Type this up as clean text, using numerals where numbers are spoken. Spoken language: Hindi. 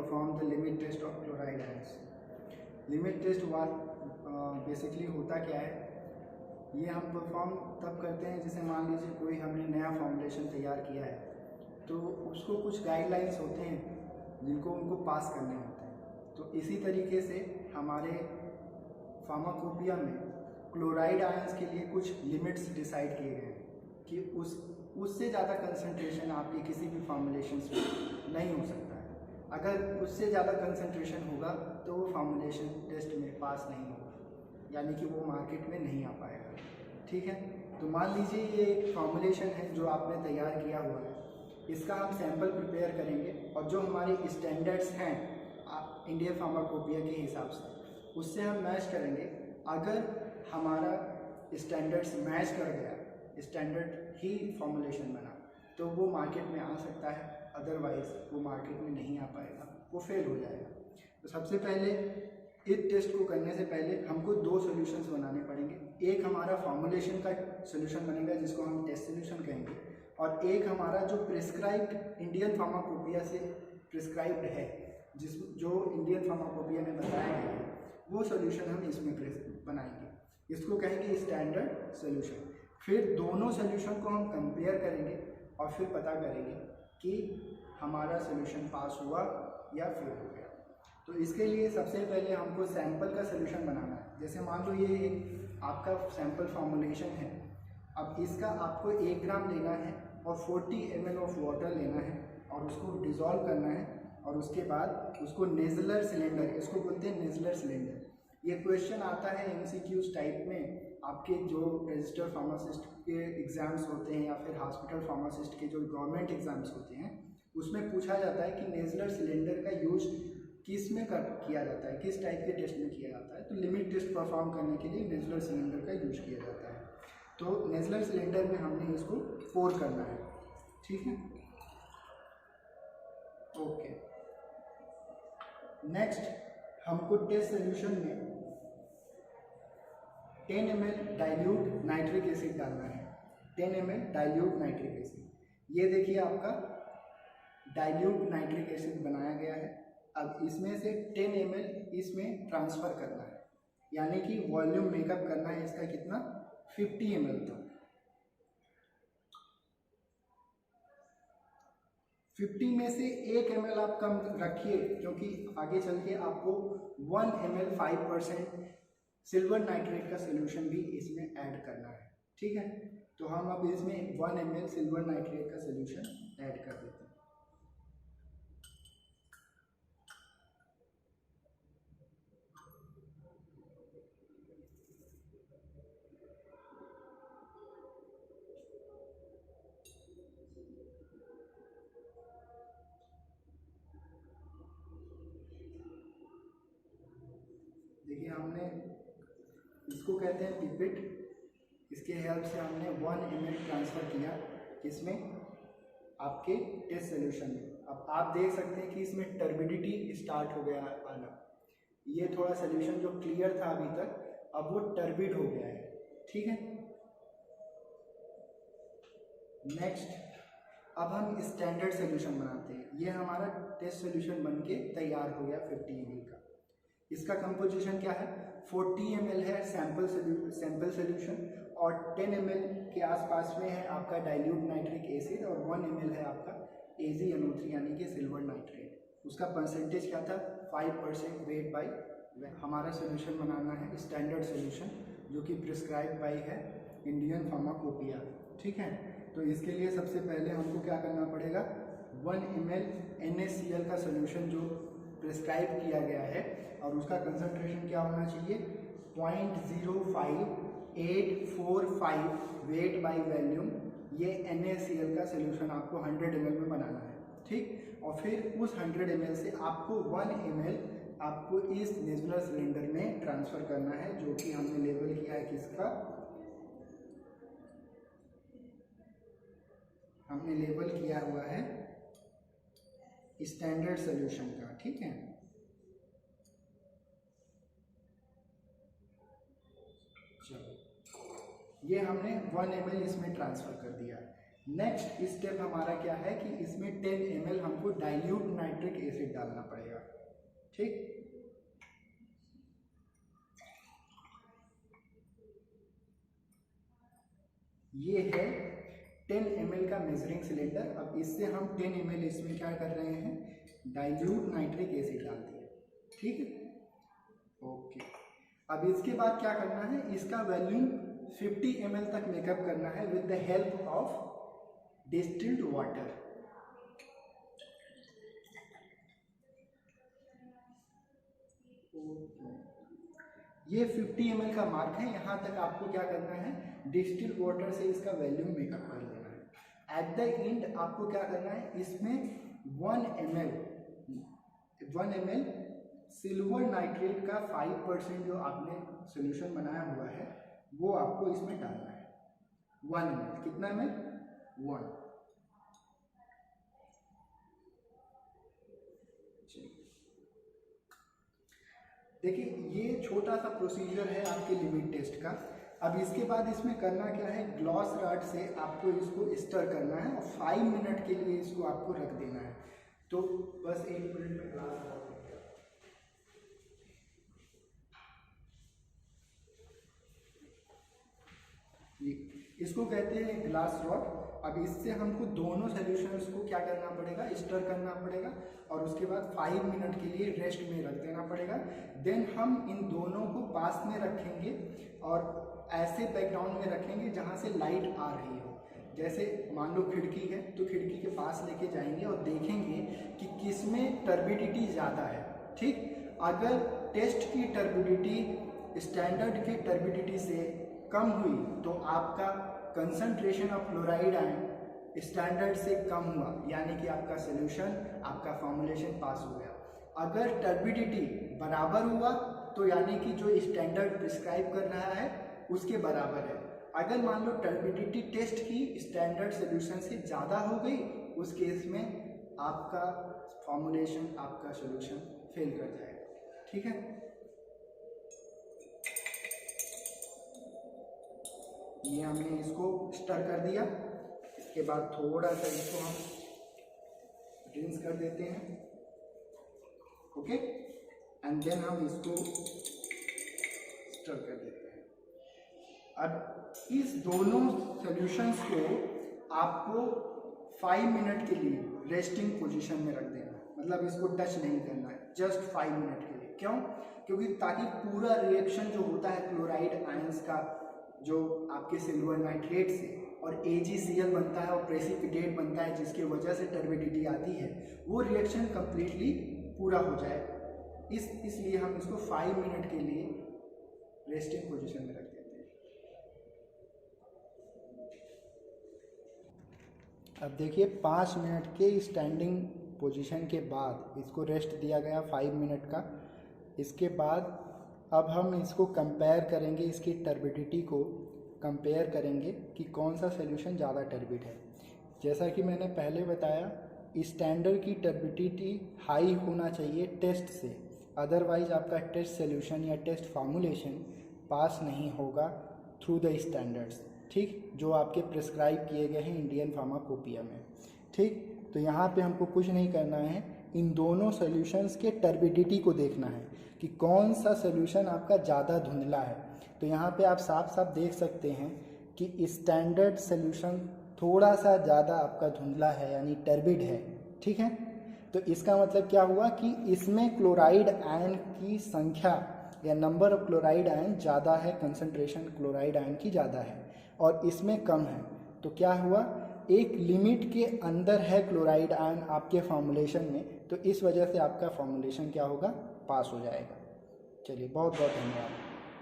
Perform the limit test of chloride ions. Limit test basically होता क्या है, ये हम परफॉर्म तब करते हैं जैसे मान लीजिए कोई हमने नया फॉर्मुलेशन तैयार किया है, तो उसको कुछ गाइडलाइंस होते हैं जिनको उनको पास करने होते हैं। तो इसी तरीके से हमारे फार्माकोपिया में क्लोराइड आयंस के लिए कुछ लिमिट्स डिसाइड किए गए हैं कि उससे ज़्यादा कंसंट्रेशन आपके किसी भी फॉर्मुलेशन में नहीं हो सकता है। अगर उससे ज़्यादा कंसंट्रेशन होगा तो वो फॉर्मुलेशन टेस्ट में पास नहीं होगा, यानी कि वो मार्केट में नहीं आ पाएगा। ठीक है, तो मान लीजिए ये एक फॉर्मुलेशन है जो आपने तैयार किया हुआ है, इसका हम सैंपल प्रिपेयर करेंगे और जो हमारे स्टैंडर्ड्स हैं इंडियन फार्माकोपिया के हिसाब से उससे हम मैच करेंगे। अगर हमारा स्टैंडर्ड्स मैच कर गया, स्टैंडर्ड ही फॉर्मुलेशन बना, तो वो मार्केट में आ सकता है, अदरवाइज वो मार्केट में नहीं आ पाएगा, वो फेल हो जाएगा। तो सबसे पहले इस टेस्ट को करने से पहले हमको दो सॉल्यूशंस बनाने पड़ेंगे। एक हमारा फॉर्मुलेशन का सॉल्यूशन बनेगा जिसको हम टेस्ट सॉल्यूशन कहेंगे, और एक हमारा जो प्रिस्क्राइब्ड इंडियन फार्माकोपिया से प्रिस्क्राइब्ड है, जो इंडियन फार्माकोपिया में बताया गया है, वो सॉल्यूशन हम इसमें बनाएंगे। इसको कहेंगे स्टैंडर्ड सॉल्यूशन। फिर दोनों सॉल्यूशन को हम कंपेयर करेंगे और फिर पता करेंगे कि हमारा सॉल्यूशन पास हुआ या फेल हो गया। तो इसके लिए सबसे पहले हमको सैंपल का सॉल्यूशन बनाना है। जैसे मान लो ये एक आपका सैंपल फॉर्मुलेशन है, अब इसका आपको 1 ग्राम लेना है और 40 ml ऑफ वाटर लेना है और उसको डिज़ोल्व करना है, और उसके बाद उसको नेजलर सिलेंडर, इसको बोलते हैं नेजलर सिलेंडर। ये क्वेश्चन आता है MCQs टाइप में, आपके जो रजिस्टर्ड फार्मासिस्ट के एग्ज़ाम्स होते हैं या फिर हॉस्पिटल फार्मासिस्ट के जो गवर्नमेंट एग्ज़ाम्स होते हैं, उसमें पूछा जाता है कि नेजलर सिलेंडर का यूज किस में किया जाता है, किस टाइप के टेस्ट में किया जाता है। तो लिमिट टेस्ट परफॉर्म करने के लिए नेजलर सिलेंडर का यूज किया जाता है। तो नेजलर सिलेंडर में हमने इसको पोर करना है। ठीक है, ओके। नेक्स्ट हमको टेस्ट सोल्यूशन में 10 ml डाइल्यूट नाइट्रिक एसिड डालना है। 10 ml डाइल्यूट नाइट्रिक एसिड, ये देखिए आपका डाइल्यूट नाइट्रिक एसिड बनाया गया है। अब इसमें से 10 ml इसमें ट्रांसफ़र करना है, यानी कि वॉल्यूम मेकअप करना है इसका कितना, 50 ml तक। 50 में से 1 ml आप कम रखिए, क्योंकि आगे चल के आपको 1 ml 5% सिल्वर नाइट्रेट का सोल्यूशन भी इसमें ऐड करना है। ठीक है, तो हम अब इसमें 1 ml सिल्वर नाइट्रेट का सोल्यूशन ऐड कर देते हैं। देखिए हमने इसको कहते हैं पिपेट, इसके हेल्प से हमने 1 ml ट्रांसफ़र किया इसमें आपके टेस्ट सोल्यूशन में। अब आप देख सकते हैं कि इसमें टर्बिडिटी स्टार्ट हो गया आना। ये थोड़ा सोल्यूशन जो क्लियर था अभी तक, अब वो टर्बिड हो गया है। ठीक है, नेक्स्ट अब हम स्टैंडर्ड सोल्यूशन बनाते हैं। ये हमारा टेस्ट सोल्यूशन बन के तैयार हो गया 50 ml का। इसका कंपोजिशन क्या है, 40 ml है सैंपल सोल्यूशन, और 10 ml के आसपास में है आपका डाइल्यूट नाइट्रिक एसिड, और 1 ml है आपका AgNO3 यानी कि सिल्वर नाइट्रेट। उसका परसेंटेज क्या था, 5% वेट बाई। हमारा सोल्यूशन बनाना है स्टैंडर्ड सोल्यूशन जो कि प्रिस्क्राइब बाई है इंडियन फार्माकोपिया। ठीक है, तो इसके लिए सबसे पहले हमको क्या करना पड़ेगा, 1 ml NaCl का सोल्यूशन जो प्रिस्क्राइब किया गया है, और उसका कंसंट्रेशन क्या होना चाहिए, 0.05845 वेट बाई वॉल्यूम। ये NaCl का सोल्यूशन आपको 100 ml में बनाना है। ठीक, और फिर उस 100 ml से आपको 1 ml आपको इस नेजुलर सिलेंडर में ट्रांसफ़र करना है, जो कि हमने लेबल किया है किसका, हमने लेबल किया हुआ है स्टैंडर्ड सोल्यूशन का। ठीक है, चलो ये हमने 1 ml इसमें ट्रांसफ़र कर दिया। नेक्स्ट स्टेप हमारा क्या है कि इसमें 10 ml हमको डाइल्यूट नाइट्रिक एसिड डालना पड़ेगा। ठीक। ये है 10 ml का मेजरिंग सिलेंडर। अब इससे हम 10 ml इसमें क्या कर रहे हैं, डाइल्यूट नाइट्रिक एसिड डाल दिए, ठीक है। ओके, अब इसके बाद क्या करना है, इसका वॉल्यूम 50 ml तक मेकअप करना है with the help of distilled water. ये 50 ml का मार्क है, यहाँ तक आपको क्या करना है, डिस्टिल्ड वाटर से इसका वॉल्यूम मेकअप कर लेना है। एट द एंड आपको क्या करना है, इसमें 1 ml सिल्वर नाइट्रेट का 5% जो आपने सोल्यूशन बनाया हुआ है वो आपको इसमें डालना है। 1 ml, कितना ml, 1। देखिए ये छोटा सा प्रोसीजर है आपके लिमिट टेस्ट का। अब इसके बाद इसमें करना क्या है, ग्लास रॉड से आपको इसको स्टर करना है और 5 मिनट के लिए इसको आपको रख देना है। तो बस 1 मिनट में ग्लास रॉड इसको कहते हैं ग्लास रॉड। अब इससे हमको दोनों सॉल्यूशंस को क्या करना पड़ेगा, स्टर करना पड़ेगा और उसके बाद 5 मिनट के लिए रेस्ट में रख देना पड़ेगा। देन हम इन दोनों को पास में रखेंगे और ऐसे बैकग्राउंड में रखेंगे जहाँ से लाइट आ रही हो। जैसे मान लो खिड़की है तो खिड़की के पास लेके जाएंगे और देखेंगे कि किसमें टर्बिडिटी ज़्यादा है, ठीक। अगर टेस्ट की टर्बिडिटी स्टैंडर्ड की टर्बिडिटी से कम हुई तो आपका concentration of chloride ion standard से कम हुआ, यानी कि आपका सोल्यूशन, आपका फॉर्मुलेशन पास हो गया। अगर टर्बिडिटी बराबर हुआ तो यानी कि जो स्टैंडर्ड प्रिस्क्राइब कर रहा है उसके बराबर है। अगर मान लो टर्बिडिटी टेस्ट की स्टैंडर्ड सोल्यूशन से ज़्यादा हो गई, उस केस में आपका फॉर्मुलेशन, आपका सोल्यूशन फेल कर जाएगा, ठीक है। ये हमने इसको स्टर कर दिया। इसके बाद थोड़ा सा इसको हम रिंस कर देते हैं, ओके, एंड देन हम इसको स्टर कर देते हैं। अब इस दोनों सॉल्यूशंस को आपको 5 मिनट के लिए रेस्टिंग पोजीशन में रख देना है, मतलब इसको टच नहीं करना है, जस्ट 5 मिनट के लिए। क्यों? क्योंकि ताकि पूरा रिएक्शन जो होता है क्लोराइड आयंस का, जो आपके सिल्वर नाइट्रेट से और AgCl बनता है और प्रेसिपिटेट बनता है जिसकी वजह से टर्बिडिटी आती है, वो रिएक्शन कंप्लीटली पूरा हो जाए। इसलिए हम इसको 5 मिनट के लिए रेस्टिंग पोजीशन में रख देते हैं। अब देखिए 5 मिनट के स्टैंडिंग पोजीशन के बाद इसको रेस्ट दिया गया 5 मिनट का। इसके बाद अब हम इसको कंपेयर करेंगे, इसकी टर्बिडिटी को कंपेयर करेंगे कि कौन सा सॉल्यूशन ज़्यादा टर्बिड है। जैसा कि मैंने पहले बताया, स्टैंडर्ड की टर्बिडिटी हाई होना चाहिए टेस्ट से, अदरवाइज आपका टेस्ट सॉल्यूशन या टेस्ट फार्मूलेशन पास नहीं होगा थ्रू द स्टैंडर्ड्स, ठीक, जो आपके प्रिस्क्राइब किए गए हैं इंडियन फार्माकोपिया में, ठीक। तो यहाँ पे हमको कुछ नहीं करना है, इन दोनों सॉल्यूशंस के टर्बिडिटी को देखना है कि कौन सा सॉल्यूशन आपका ज़्यादा धुंधला है। तो यहाँ पे आप साफ साफ देख सकते हैं कि स्टैंडर्ड सॉल्यूशन थोड़ा सा ज़्यादा आपका धुंधला है, यानी टर्बिड है, ठीक है। तो इसका मतलब क्या हुआ कि इसमें क्लोराइड आयन की संख्या या नंबर ऑफ क्लोराइड आयन ज़्यादा है, कंसंट्रेशन क्लोराइड आयन की ज़्यादा है, और इसमें कम है। तो क्या हुआ, एक लिमिट के अंदर है क्लोराइड आयन आपके फॉर्मुलेशन में, तो इस वजह से आपका फॉर्मुलेशन क्या होगा, पास हो जाएगा। चलिए, बहुत बहुत धन्यवाद।